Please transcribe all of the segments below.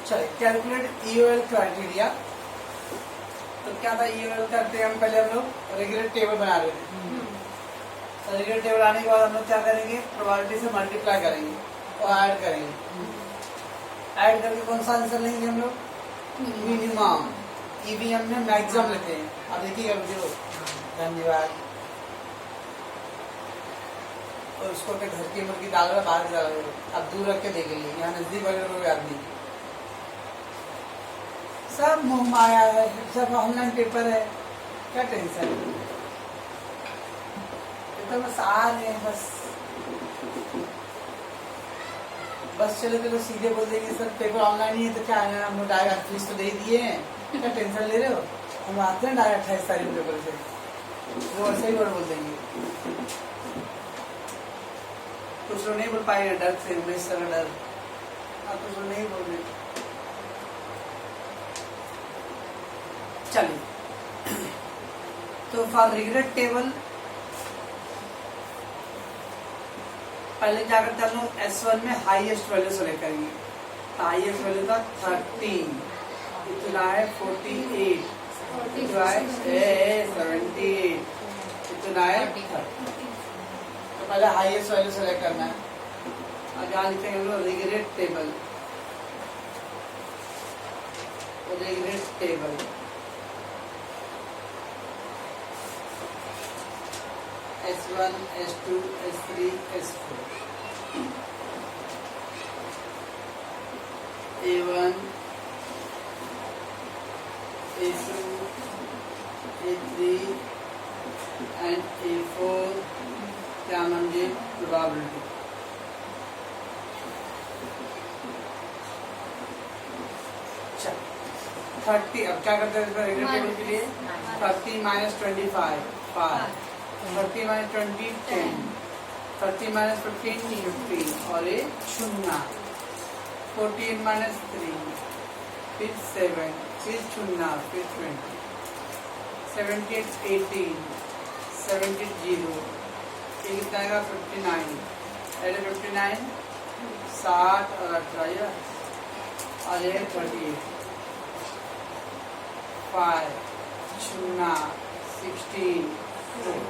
चलिए calculate EOL criteria. तो क्या था ईओएल करते हैं हम पहले हम लोग रेगुलर टेबल बना रहे थे। तो रेगुलर टेबल आने के बाद हम लोग क्या करेंगे, प्रोबेबिलिटी से मल्टीप्लाई करेंगे और ऐड करेंगे। ऐड करके कौन सा आंसर लेंगे हम लोग, मिनिमम। ईवीएम में मैक्सिमम लेते हैं। अब देखिएगा वीडियो। धन्यवाद। और उसको अपने घर की मुर्गी डाल रहा बाहर डाल रहे, अब दूर रख के देखेंगे, यहाँ नजदीक वाले लोग याद नहीं। सब मुंह माया है, सब ऑनलाइन पेपर है, क्या टेंशन है। तो बस आ रहे हैं, बस चले तो सीधे बोल देंगे सर पेपर ऑनलाइन ही है तो क्या है, हम लोग डायरेक्ट फीस तो दे दिए हैं, क्या टेंशन ले रहे हो। हम आते हैं डायरेक्ट 28 तारीख पेपर से, वो ऐसे ही वर्ड बोल देंगे। कुछ लोग नहीं बोल पाएंगे डर से, उन्नीस का डर। आप कुछ लोग नहीं बोल रहे। चलिए तो फॉर रेगुलर टेबल पहले क्या करते हैं हम लोग, S1 में हाईएस्ट वैल्यू सेलेक्ट करेंगे। तो हाईएस्ट वैल्यू था 30, इतना है 48, इतना है 78, इतना है 30। तो पहले हाईएस्ट वैल्यू सेलेक्ट करना है। और यहाँ लिखेंगे हम लोग regular table, regular table S1, S2, S3, S4, A1, A2, A3 and A4 क्या म्हणजे प्रोबेबिलिटी। चल 30, अब क्या करते हैं इसमें रेगुलर टेबल के लिए, 30 minus 25 5, 30 minus 20 10, 30 minus 15 15 और ये शून्य, 14 minus 3 फिर 7 फिर शून्य फिर 20, 78 18 78 0, ये कितना आएगा 59, ऐड 59 60 और 18 और ये 38 5 शून्य 16 4।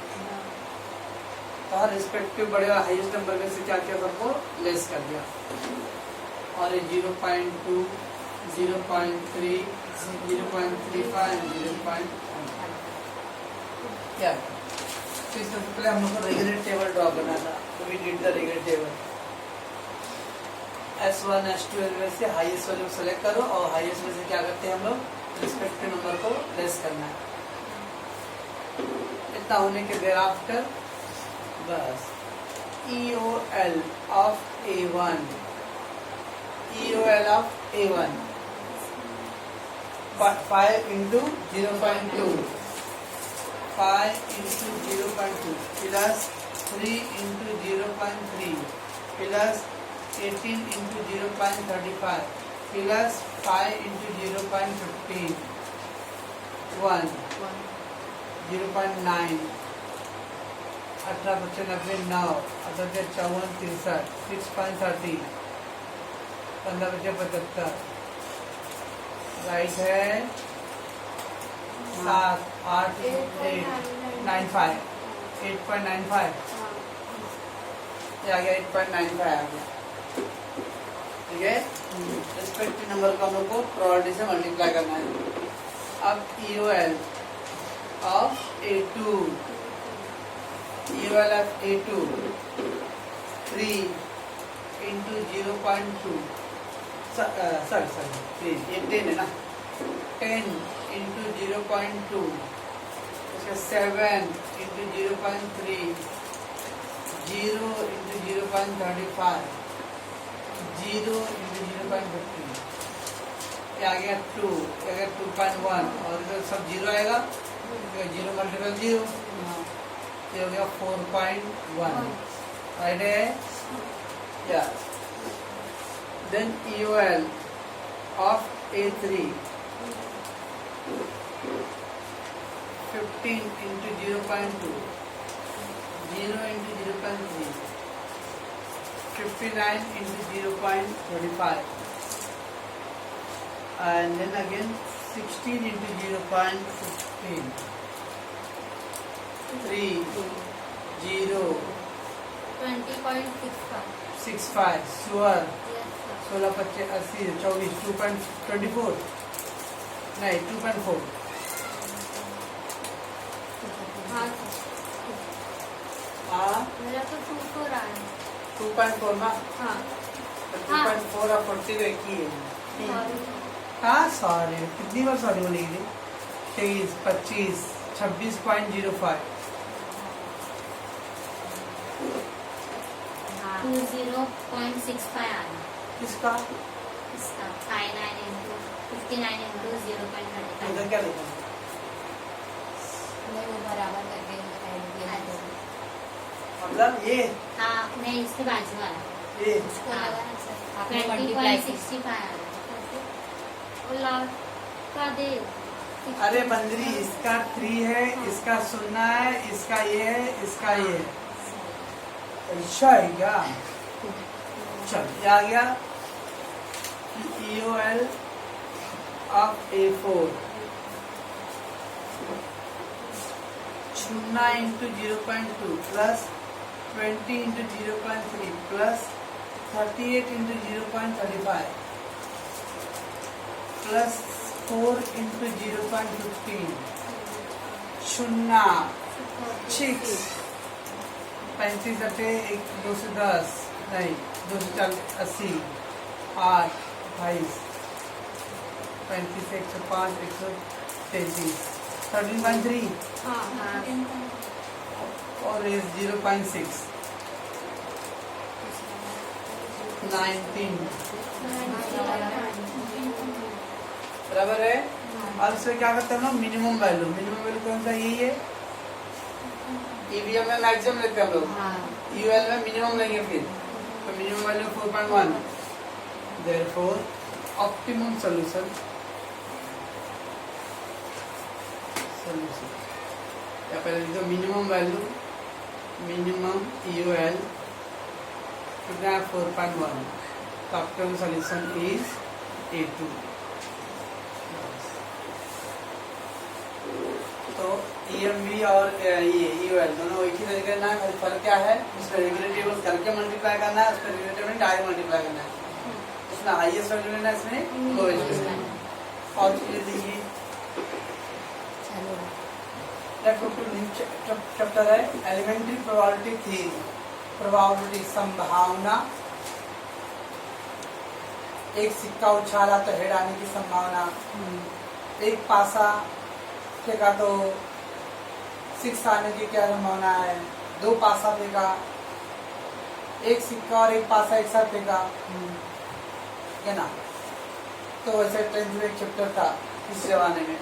रिस्पेक्टिव बढ़ेगा, हाईएस्ट नंबर में से क्या किया सबको लेस कर दिया। और ये 0.2 0.3 0.35 0.1 क्या है। तो इससे पहले हम लोग को रेगुलर टेबल ड्रॉ करना था, तो we did the regular table. S1 S2 में से हाईएस्ट वैल्यू सेलेक्ट करो और हाईएस्ट में से क्या करते हैं हम लोग, रिस्पेक्टिव नंबर को लेस करना है। इतना होने के देर आफ्टर बस EOL of A1, EOL of A1 5 into 0.2, 5 into 0.2 plus 3 into 0.3 plus 18 into 0.35 plus 5 into 0.15 1 0.9 18 बच्चे 90 9 18 54 63 6.30 15 बच्चे 75 राइट है 7 8 8 95 8.95 ये आ गया 8.95 आ गया। ठीक है, रिस्पेक्टिव नंबर को हम लोग को प्रोबेबिलिटी से मल्टीप्लाई करना है। अब EOL of A2, EOL of A2 3 into 0.2 sorry 3 ये 10 है ना, 10 into 0.2 उसका 7 into 0.3 0 into 0.35 0 into 0.15 ये आ गया 2, ये आ गया 2.1 और इधर सब 0 आएगा, 0 मल्टीपल 0 ये हो गया 4.1 राइट है या। Then EOL of A3 15 into 0.2 0 into 0.3 59 into 0.25 and then again 16 into 0.15. 3 0 20.65. 65 sure. Yes, sir. 16 25 80 24 2.24 नहीं 2.4 हाँ सर, हाँ मेरा तो 2 रहा है। 2.4 ना हाँ 2.4 और 40 तो एक ही है सॉरी। हाँ सॉरी कितनी बार सॉरी बोलेगी 23 25 26.05 20.65 आ रहा किसका इसका 59 into 59 into 0.35। उधर क्या लिखा नहीं वो बराबर करके ऐड किया है। मतलब ये हाँ नहीं इसके बाजू वाला ये उसको लगाना सर। 20.65 आ रहा है। वो लास्ट का दे। अरे बंदरी इसका 3 है इसका 0 है इसका ये है इसका ये है ऐसा है क्या चल ये आ गया EOL of A4 0 into 0.2 plus 20 into 0.3 plus 38 into 0.35 plus 4 into 0.15 0 6 35 अटे 2 से 10 नहीं 2 से 80 8 28 35 से 105 133 13.3 हाँ और इज 0.6 19 बराबर है। अब इसमें क्या करते हैं हम लोग मिनिमम वैल्यू कौन सा यही है ईवीएम में मैक्सिमम लेते हैं हम लोग यूएल में मिनिमम लेंगे फिर तो minimum value 4.1 therefore optimum solution या पहले लिखो मिनिमम वैल्यू मिनिमम यूएल कितना है 4.1 तो ऑप्टिमम सॉल्यूशन इज A2 तो EMV और ये EOL दोनों एक ही तरीके ना खाली फर्क क्या है इसमें रेगुलर टेबल करके मल्टीप्लाई करना है उसमें रेगुलर टेबल डायरेक्ट मल्टीप्लाई करना है इसमें हाईएस्ट वैल्यू लेना है इसमें लोएस्ट वैल्यू और चीजें देखिए चैप्टर है एलिमेंट्री प्रोबेबिलिटी थ्योरी प्रोबेबिलिटी संभावना एक सिक्का उछाला तो हेड आने की संभावना एक पासा फेंका तो 6 आने की क्या संभावना है 2 पासा फेंका एक सिक्का और एक पासा एक साथ फेंका है ना तो वैसे 10th में एक चैप्टर था इस जमाने में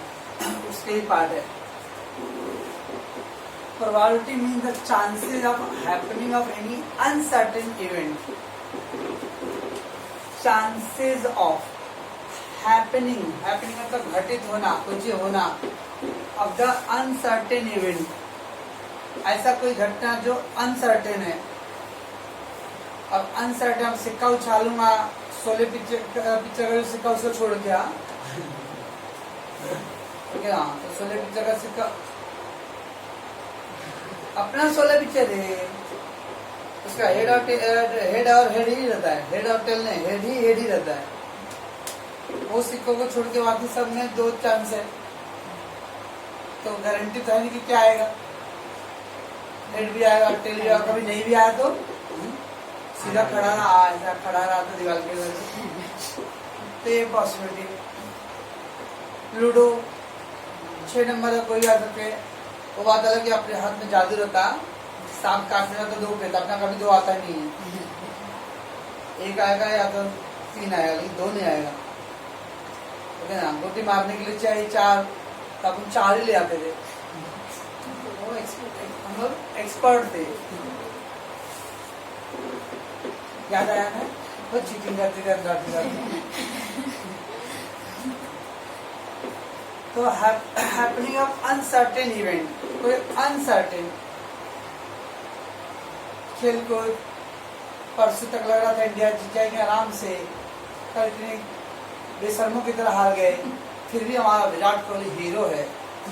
उसके ही पार्ट है probability mean the chances of happening of any uncertain event chances of happening मतलब घटित होना कुछ होना ऑफ द अनसर्टेन इवेंट ऐसा कोई घटना जो अनसर्टेन है अब अनसर्टेन अब सिक्का उछालूंगा 16 पिक्चर का जो सिक्का उसको छोड़ दिया हाँ तो 16 पिक्चर का सिक्का अपना 16 पिक्चर है उसका हेड और हेड ही रहता है हेड और टेल नहीं हेड ही रहता है वो सिक्कों को छोड़ के बाकी सब में 2 चांस है तो गारंटी तो है नहीं कि क्या आएगा हेड भी आएगा टेल भी आएगा कभी नहीं भी आया तो सीधा खड़ा रहा ऐसा खड़ा रहा तो दीवार के वजह तो ये पॉसिबिलिटी लूडो 6 नंबर का कोई भी आ सकते वो बात अलग कि अपने हाथ में जादू रहता सांप काटने का तो 2 पे अपना कभी 2 आता नहीं है एक आएगा या तो 3 आएगा लेकिन 2 नहीं आएगा ओके ना गोटी मारने के लिए चाहिए 4 तो अपन 4 ही ले आते थे हम लोग एक्सपर्ट थे याद आया ना वो चीटिंग करते थे तो हैपनिंग ऑफ अनसर्टेन इवेंट कोई अनसर्टेन खेल को परसों तक लग रहा था इंडिया जीत जाएंगे आराम से कल इतनी बेशर्मों की तरह हार गए, फिर भी हमारा विराट कोहली हीरो है।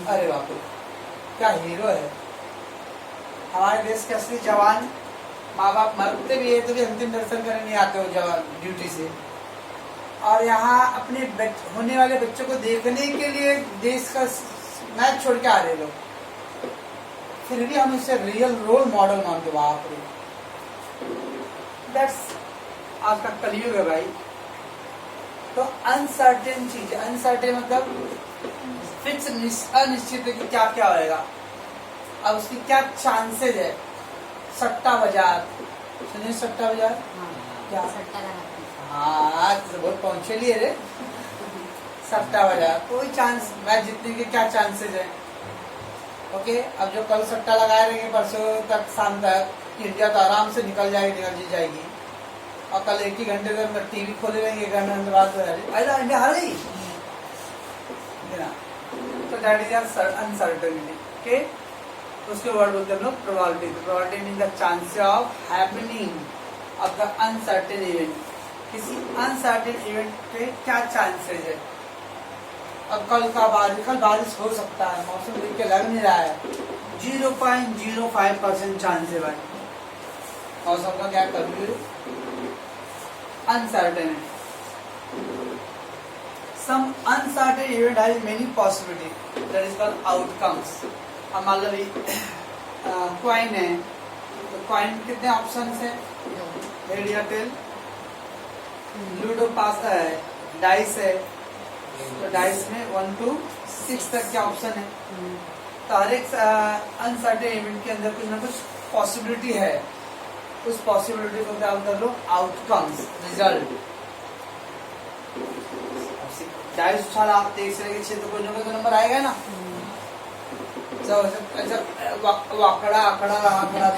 अरे बाप रे, क्या हीरो है। हमारे देश के असली जवान, माँ बाप मरते भी है तो भी अंतिम दर्शन करने नहीं आते हो जवान ड्यूटी से, और यहाँ अपने होने वाले बच्चों को देखने के लिए देश का मैच छोड़ के आ रहे लोग, फिर भी हम इसे रियल रोल मॉडल मानते। बाप रे, दैट्स आज का कलयुग है भाई। तो अनसर्टेन चीज, अनसर्टेन मतलब फिक्स अनिश्चित है कि क्या क्या होएगा, अब उसकी क्या चांसेस है। सट्टा बाजार, सुनिए सट्टा बाजार क्या, सट्टा लगाते हाँ तो बहुत पहुंचे लिए रे। सट्टा बाजार, कोई चांस, मैच जीतने के क्या चांसेस है। ओके, अब जो कल सट्टा लगाए रहेंगे परसों तक शाम तक, इंडिया तो आराम से निकल जीत जाएगी, और कल एक ही घंटे तक टीवी खोले रहेंगे, एक घंटे बाद इंडिया हार गई। तो दैट इज अनसर्टेनिटी। ओके, उसके वर्ड बोलते हैं लोग probability. Probability mean the chance of happening of the uncertain event. किसी अनसर्टेन इवेंट के क्या चांसेस है। अब कल बारिश हो सकता है, मौसम देख के लग नहीं रहा है, 0.05% चांस है भाई। मौसम का क्या कर रही है, uncertain. Some uncertain event has many possibility, that is called outcomes. अब मान लो कॉइन है, तो कॉइन कितने ऑप्शन है, हेड या टेल। लूडो पास है, डाइस है, तो डाइस में 1 to 6 तक के ऑप्शन है। तो हर एक अनसर्टेन इवेंट के अंदर कुछ ना कुछ पॉसिबिलिटी है, उस पॉसिबिलिटी को क्या कर लो, आउटकम्स, रिजल्ट। डाइस उछाला, आप देख रहे हैं तो कोई ना कोई तो नंबर आएगा ना। वाकड़ा आकड़ा आकड़ा,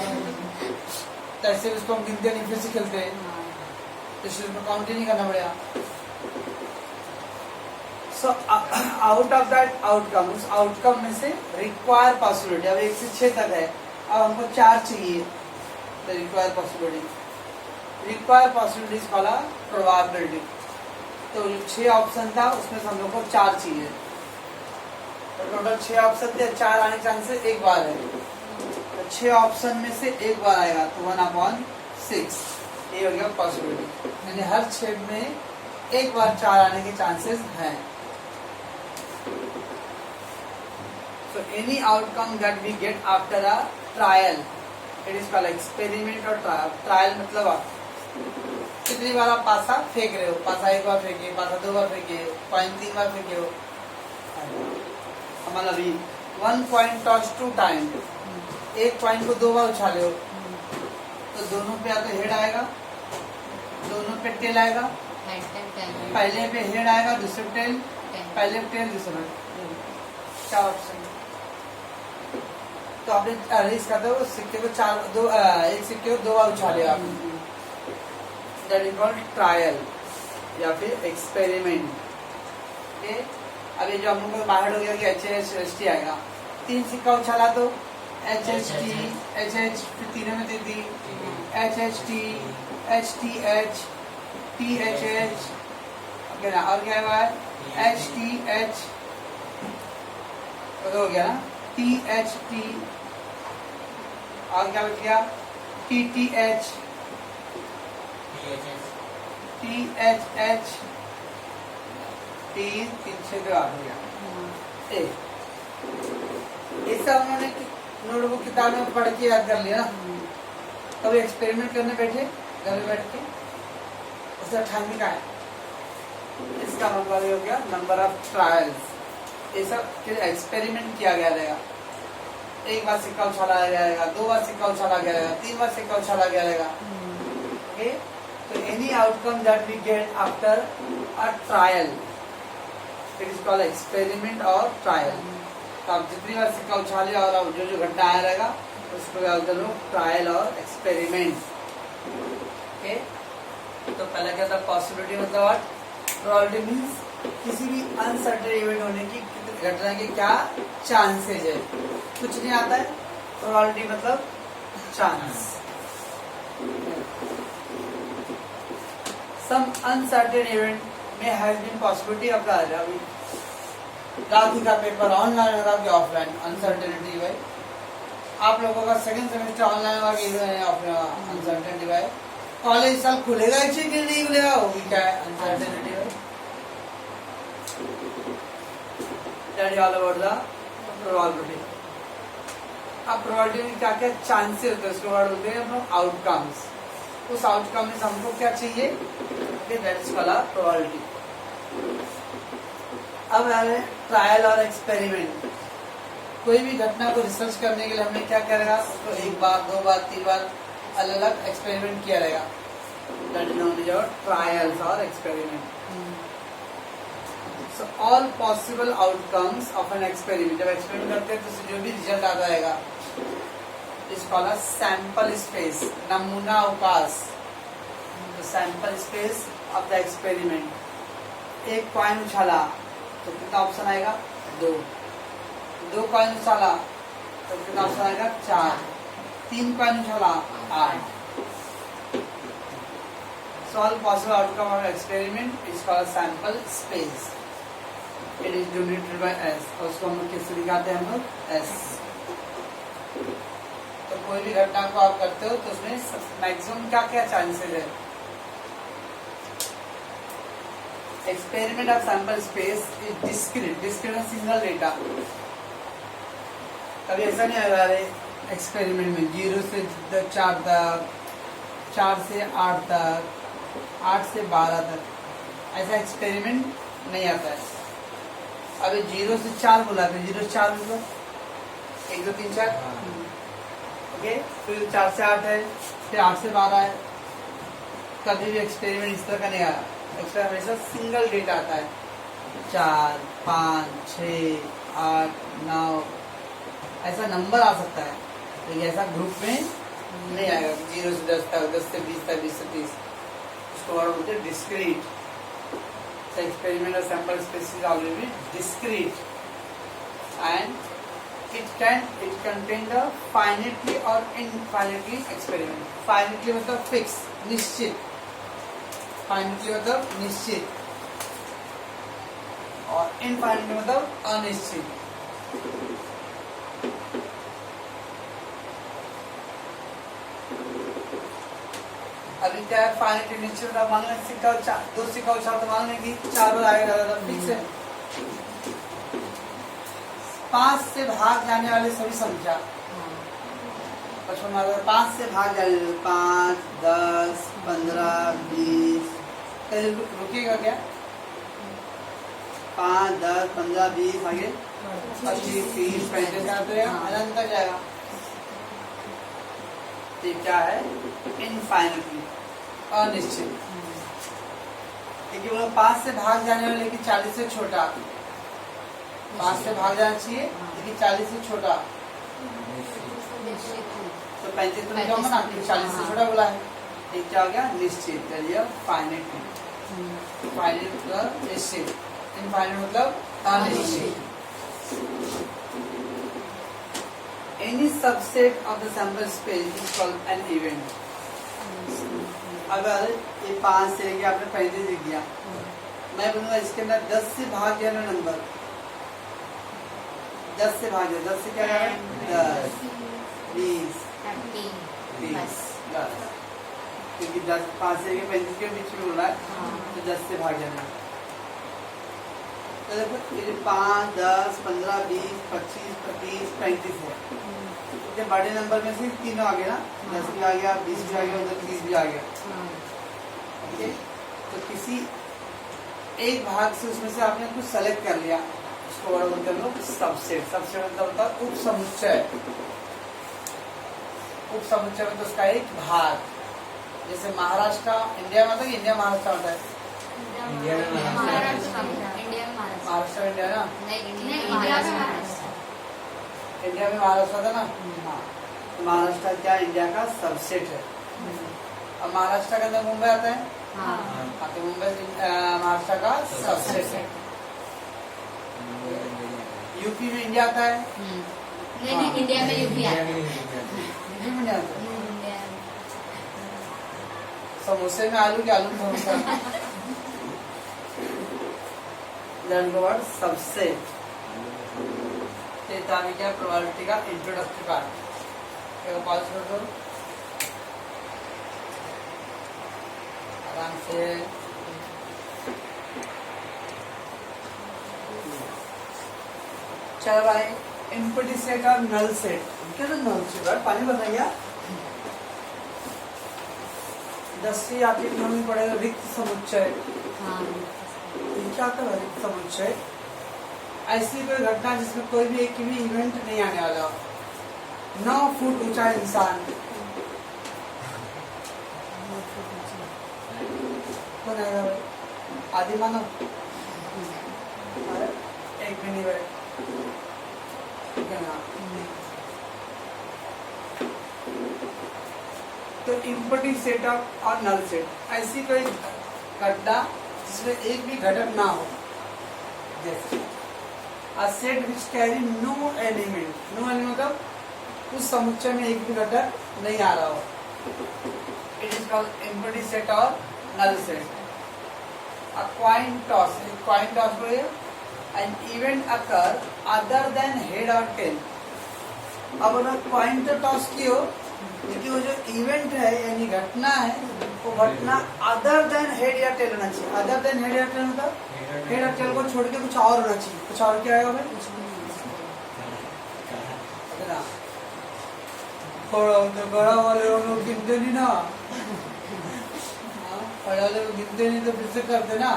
तो ऐसे उसको हम गिनते नहीं, फिर से खेलते हैं, तो इसमें काउंट ही नहीं करना पड़ेगा। So out of that outcome, उस आउटकम में से रिक्वायर पॉसिबिलिटी, अब 1 से 6 तक है, अब हमको 4 चाहिए, तो रिक्वायर पॉसिबिलिटी वाला प्रोबेबिलिटी। तो 6 ऑप्शन था, उसमें से हम लोग को 4 चाहिए, तो टोटल 6 ऑप्शन थे, 4 आने के चांसेस एक बार है, तो 6 ऑप्शन में से एक बार आएगा, तो 1/6 ये हो गया पॉसिबिलिटी। यानी हर 6 में एक बार 4 आने के चांसेस हैं। So any outcome that we get after a trial, it is called experiment or trial. Trial मतलब आप कितनी बार आप पासा फेंक रहे हो, पासा 1 बार फेंके, पासा 2 बार फेंके, कॉइन 3 बार फेंके हो। हमारा भी 1 coin toss 2 टाइम, एक कॉइन को 2 बार उछाले हो, तो दोनों पे या तो हेड आएगा, दोनों पे टेल आएगा। पहले पे हेड आएगा, दूसरे टेल, पहले टेल दूसरे, 4 ऑप्शन। तो आपने अरेंज करते हो सिक्के को एक सिक्के को 2 बार उछाले आपने, दैट इज कॉल्ड ट्रायल या फिर एक्सपेरिमेंट। ओके, अब ये जो हम लोग को बाहर हो गया कि HHT आएगा, 3 सिक्का उछाला तो HHT, HH, फिर तीनों में दे दी HHT, HTH, THH, ओके ना, और क्या हुआ है HTH, तो हो गया ना THT, और क्या बच गया TTH, THH, तीन 6 आ गया। ये सब उन्होंने नोटबुक किताब में पढ़ के याद कर लिया ना। कभी एक्सपेरिमेंट करने बैठे घर में बैठ के, उसका ठानी का है, इसका मतलब हो गया नंबर ऑफ ट्रायल्स। ये सब एक्सपेरिमेंट किया गया रहेगा, 1 बार सिक्का उछाला जाएगा, 2 बार सिक्का उछाला गया रहेगा, 3 बार सिक्का उछाला गया रहेगा। ओके, तो any outcome that we get after a trial, it is called experiment और ट्रायल। तो आप जितनी बार सिक्का उछाले और अब जो घटना आया रहेगा उसको क्या बोलते हैं, ट्रायल और एक्सपेरिमेंट। ओके, तो पहला क्या था पॉसिबिलिटी, मतलब प्रोबेबिलिटी मींस किसी भी अनसर्टेन इवेंट होने की, घटना के क्या चांसेस है, कुछ नहीं आता है। प्रोबेबिलिटी मतलब चांस। Some uncertain event में has been possibility of the अभी रात का पेपर ऑनलाइन होगा कि ऑफलाइन, अनसर्टेनिटी भाई। आप लोगों का सेकंड सेमेस्टर ऑनलाइन होगा कि अनसर्टेनिटी भाई। कॉलेज साल खुलेगा कि नहीं खुलेगा वो भी क्या है, अनसर्टेनिटी भाई। That is all about the probability. अब प्रोबेबिलिटी में क्या क्या चांसेस होते हैं उसके बाद होते हैं हम आउटकम्स। उस आउटकम में हमको क्या चाहिए, दैट इज कॉल्ड प्रोबेबिलिटी। अब आ रहे ट्रायल और एक्सपेरिमेंट। कोई भी घटना को रिसर्च करने के लिए हमें क्या करेगा, उसको एक बार, दो बार, तीन बार अलग अलग एक्सपेरिमेंट किया रहेगा। That is known as trials और experiment. So all possible outcomes of an experiment, जब एक्सपेरिमेंट करते हैं तो उससे जो भी रिजल्ट आता रहेगा इस कॉल्ड अ सैंपल स्पेस, नमूना अवकाश। Sample space of the experiment. एक कॉइन उछाला तो कितना ऑप्शन आएगा, दो। दो कॉइन उछाला तो कितना ऑप्शन आएगा, चार। तीन coin उछाला, 8। So all possible outcome of experiment is called sample space. It is denoted by S। और उसको हम लोग किससे दिखाते हैं, हम लोग S। तो कोई भी घटना को आप करते हो तो उसमें मैक्सिमम क्या क्या चांसेस है। Experiment of sample space is discrete. Discrete single data. कभी ऐसा नहीं आएगा एक्सपेरिमेंट में 0 से 4 तक, 4 से 8 तक, 8 से 12 तक, ऐसा एक्सपेरिमेंट नहीं आता है। अभी 0 से 4 बोला तो 0 से 4 मतलब 1 2 3 4, ओके। फिर 4 से 8 है, फिर 8 से 12 है। कभी भी एक्सपेरिमेंट इस तरह का नहीं आया। एक्सपेरिमेंट हमेशा सिंगल डेटा आता है, 4 5 6 8 9, ऐसा नंबर आ सकता है, लेकिन ऐसा ग्रुप में नहीं आएगा। 0 से 10 तक, 10 से 20 तक, 20 से 30। उसको और बोलते हैं discrete. The experiment or sample space is already discrete and it contain the finitely or infinitely experiment. Finitely मतलब fix, निश्चित। finitely मतलब निश्चित और infinitely मतलब अनिश्चित। अभी क्या है, फाइनली निश्चित मान लें सिक्का 2 सिक्का उछाल तो मान लें कि 4 आएगा, फिक्स है। 5 से भाग जाने वाले सभी संख्या 5 से भाग जाने 5 10 15 20, कहीं रुकेगा क्या, 5 10 15 20 आगे 25 30 35 अनंत तक जाएगा। ये क्या है, इनफाइनिटली, अनिश्चित। लेकिन वो 5 से भाग जाने वाले लेकिन 40 से छोटा, 5 से भाग जाना चाहिए लेकिन 40 से छोटा, तो 35 तो नहीं होगा ना, 40 से छोटा बोला है। ये क्या हो गया, निश्चित। चलिए फाइनिटली, फाइनिट मतलब निश्चित, इनफाइनिट मतलब अनिश्चित। Any subset of the sample space is called an event. अगर ये 5 से लेके आपने 35 लिख दिया, मैं बोलूँगा इसके अंदर 10 से भाग जाना नंबर, 10 से भाग जाए, 10 से क्या है, 10 20 30 10, क्योंकि 10 5 से लेके 35 के बीच में बोल रहा है, तो 10 से भाग जाना। तो देखो ये 5 10 15 20 25 25 35 है। जब बड़े नंबर में से तीनों आ गए ना, 10 भी आ गया, 20 भी आ गया, उधर 30 भी आ गया। ओके, तो किसी एक भाग से उसमें से आपने कुछ सेलेक्ट कर लिया, उसको बड़ा बोलते हैं लोग सबसेट। सबसेट मतलब होता है उप समुच्चय। उप समुच्चय मतलब उसका एक भाग। जैसे महाराष्ट्र इंडिया में था कि इंडिया महाराष्ट्र होता है, महाराष्ट्र इंडिया ना, इंडिया में महाराष्ट्र था ना, हाँ। तो महाराष्ट्र क्या इंडिया का सबसेट है। अब महाराष्ट्र के अंदर मुंबई आता है, हाँ, तो मुंबई महाराष्ट्र का सबसेट है। यूपी में इंडिया आता है, नहीं इंडिया में यूपी आता है, यूपी में आता है। समोसे में आलू के आलू samosa then the word subset. तो अभी क्या प्रोबेबिलिटी का इंट्रोडक्टरी पार्ट, पॉज कर दो आराम से। चलो भाई, इनपुट सेट और नल सेट। क्या तो नल सेट है, पानी बताइए। 10वीं आपकी इकोनॉमी में पढ़ेगा रिक्त समुच्चय। क्या आता है रिक्त समुच्चय? ऐसी कोई घटना जिसमें कोई भी एक भी इवेंट नहीं आने वाला। 9 फुट ऊंचा इंसान, कौन आएगा भाई? आदि मानव? एक भी नहीं भाई। तो इम्पटी सेट और नल सेट, ऐसी कोई घटना जिसमें एक भी घटक ना हो। जैसे a set which carry no element, no element मतलब उस समुच्चय में एक भी घटक नहीं आ रहा हो। It is called empty set और null set. A coin toss, coin toss बोलिए, an event occur other than head or tail. अब अगर coin तो toss की हो, लेकिन वो जो इवेंट है यानी घटना है, वो घटना अदर देन हेड या टेल होना चाहिए। अदर देन हेड या टेल मतलब हेड और टेल को छोड़ के कुछ और होना चाहिए। कुछ और क्या आएगा भाई? बड़ा वाले लोग गिनते नहीं ना, बड़ा वाले गिनते नहीं तो फिर से करते ना।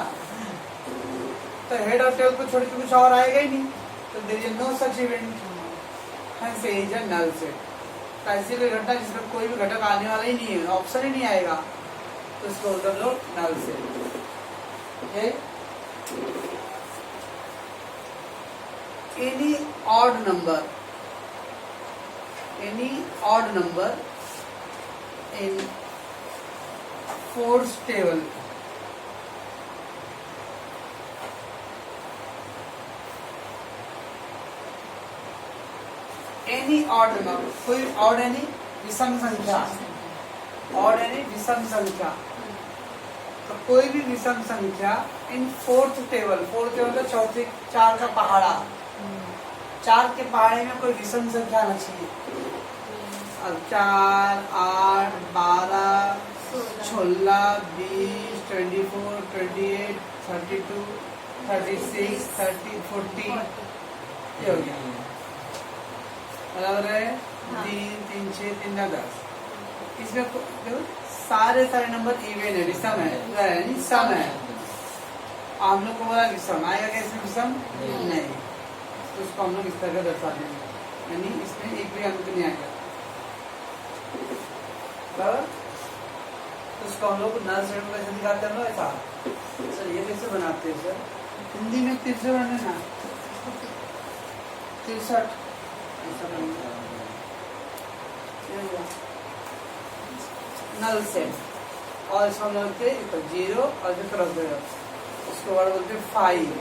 तो हेड और टेल को छोड़ के कुछ और आएगा ही नहीं, तो there is no such event, hence is a null set. ऐसी कोई घटना जिसमें कोई भी घटक आने वाला ही नहीं है, ऑप्शन ही नहीं आएगा, तो इसको बोलते हैं लोग null set. Any odd number in fours table any odd number, कोई ऑड यानी विषम संख्या, ऑड यानी विषम संख्या, तो कोई भी विषम संख्या इन फोर्थ टेबल मतलब चौथे 4 का पहाड़ा, 4 के पहाड़े में कोई विषम संख्या आना चाहिए। अब 4, 8, 12, 16, 20, 24, 28, 32, 36, 30, 40 ये हो गया। बराबर है 3, 3, 6, 3, 10। इसमें देखो सारे नंबर इवन है, विषम है, सम है। हम लोग को बोला विषम आएगा क्या इसमें? विषम नहीं, तो उसको हम लोग इस तरह दर्शा देंगे, यानी इसमें एक भी अंक नहीं आएगा। बराबर, तो उसको हम लोग नल सेट में कैसे दिखाते हैं? ऐसा सर, ये कैसे बनाते हैं सर? हिंदी में 63 बनने ना, 63 नल सेट। और इसको हम लोग 0 और जो क्रॉस देगा उसको वर्ड बोलते हैं 5।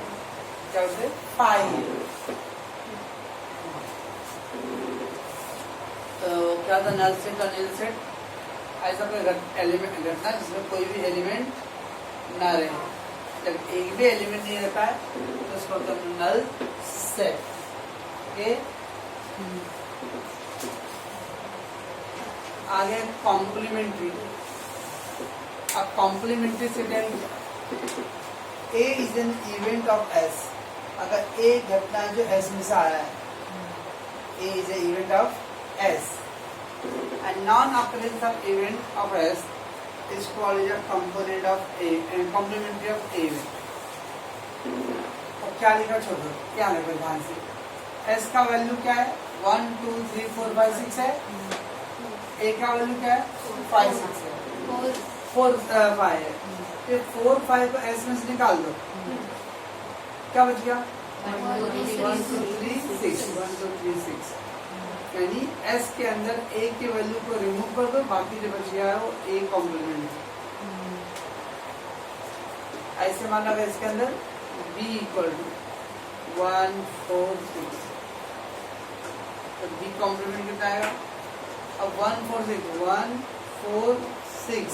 क्या बोलते हैं? 5। तो क्या था नल सेट और नील सेट? ऐसा कोई एलिमेंट घटना जिसमें कोई भी एलिमेंट ना रहे, जब एक भी एलिमेंट नहीं रहता है तो उसको बोलते हैं नल सेट। ओके, आगे कॉम्प्लीमेंट्री। अब complementary set A is an event of S. अगर एक घटना जो एस में से आया है, A is a event of S and non-occurrence of event of S is called as a component of A and complementary of A event। और क्या लिखा छोड़ो, क्या लिखा ध्यान से? S का वैल्यू क्या है? 1, 2, 3, 4, 5, 6 है। A का वैल्यू क्या है? 5, 6 है। 4, 5 है। ये 4, 5 को S में से निकाल दो, क्या बच गया? 1, 2, 3, 6। यानी S के अंदर A की वैल्यू को रिमूव कर दो, बाकी जो बच गया है वो A कॉम्प्लीमेंट। ऐसे माना अगर इसके अंदर B इक्वल टू 1, 4, 6, तो B कॉम्प्लीमेंट कितना आएगा? अब 1, 4, 6, 1, 4, 6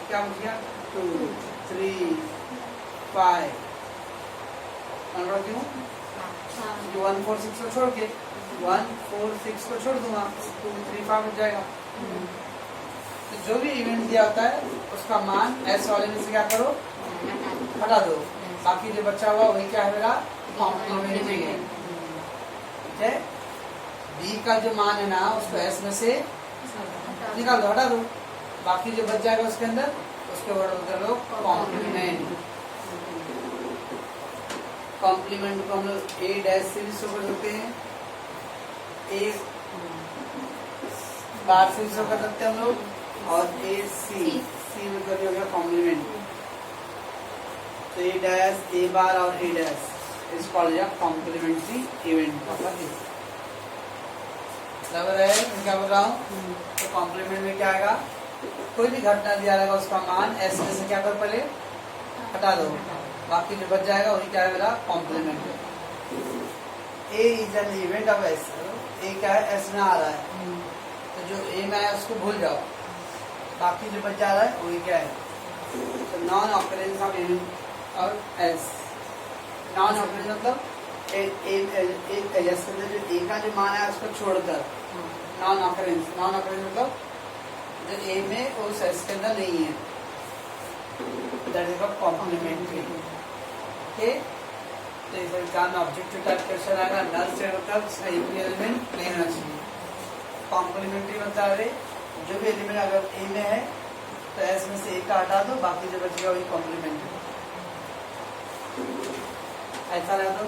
क्या बच गया? 2, 3, 5, अनपढ़ क्यों? हाँ। 1 4 6 को छोड़ के 1 4 6 को छोड़ दूंगा 2 3 5 हो जाएगा। तो जो भी इवेंट दिया होता है उसका मान एस वाले में से क्या करो, हटा दो। बाकी जो बचा हुआ वही क्या है मेरा कॉम्प्लीमेंट्री है। ठीक है, बी का जो मान है ना उसको एस में से निकाल दो, हटा दो। बाकी जो बच जाएगा उसके अंदर उसके वर्ड कर लो कॉम्प्लीमेंट। कॉम्प्लीमेंट को हम लोग ए डैश से भी शो कर सकते हैं, ए बार से भी शो कर सकते हैं हम लोग, और ए सी सी मतलब ये हो गया कॉम्प्लीमेंट। तो ए डैश ए बार और A dash is called complementary event. बराबर है, मैं क्या बोल रहा हूँ? तो कॉम्प्लीमेंट में क्या आएगा, कोई भी घटना दिया रहेगा उसका मान एस में से क्या कर पहले हटा दो। बाकी जो बच जाएगा वही क्या है मेरा complement. A is an event of S, A क्या है एस में आ रहा है, तो जो ए में आया उसको भूल जाओ, बाकी जो बच जा रहा है वही क्या है, तो नॉन ऑकरेंस ऑफ इवेंट और एस। नॉन ऑकरेंस मतलब एस जो ए का जो मान है उसको छोड़कर नॉन ऑकरेंस। नॉन ऑकरेंस मतलब जो ए में उस एस के अंदर नहीं है, दैट इज कॉम्प्लीमेंट्री। ओके, तो इस एग्जाम में ऑब्जेक्टिव टाइप क्वेश्चन आएगा, नल से मतलब उसका यूपी एलिमेंट नहीं होना चाहिए। कॉम्प्लीमेंट्री मतलब अरे जो भी एलिमेंट अगर ए में है तो एस में से ए का हटा दो, बाकी जो बचेगा वही कॉम्प्लीमेंट्री। ऐसा रहा तो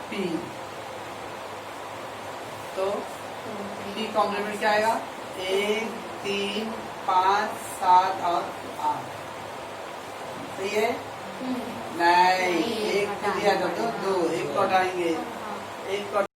पी, तो पी कॉम्प्लीमेंट क्या आएगा, 1 3 5 7 और 8। सही है? नहीं, एक दिया तो 2, एक को हटाएंगे, एक को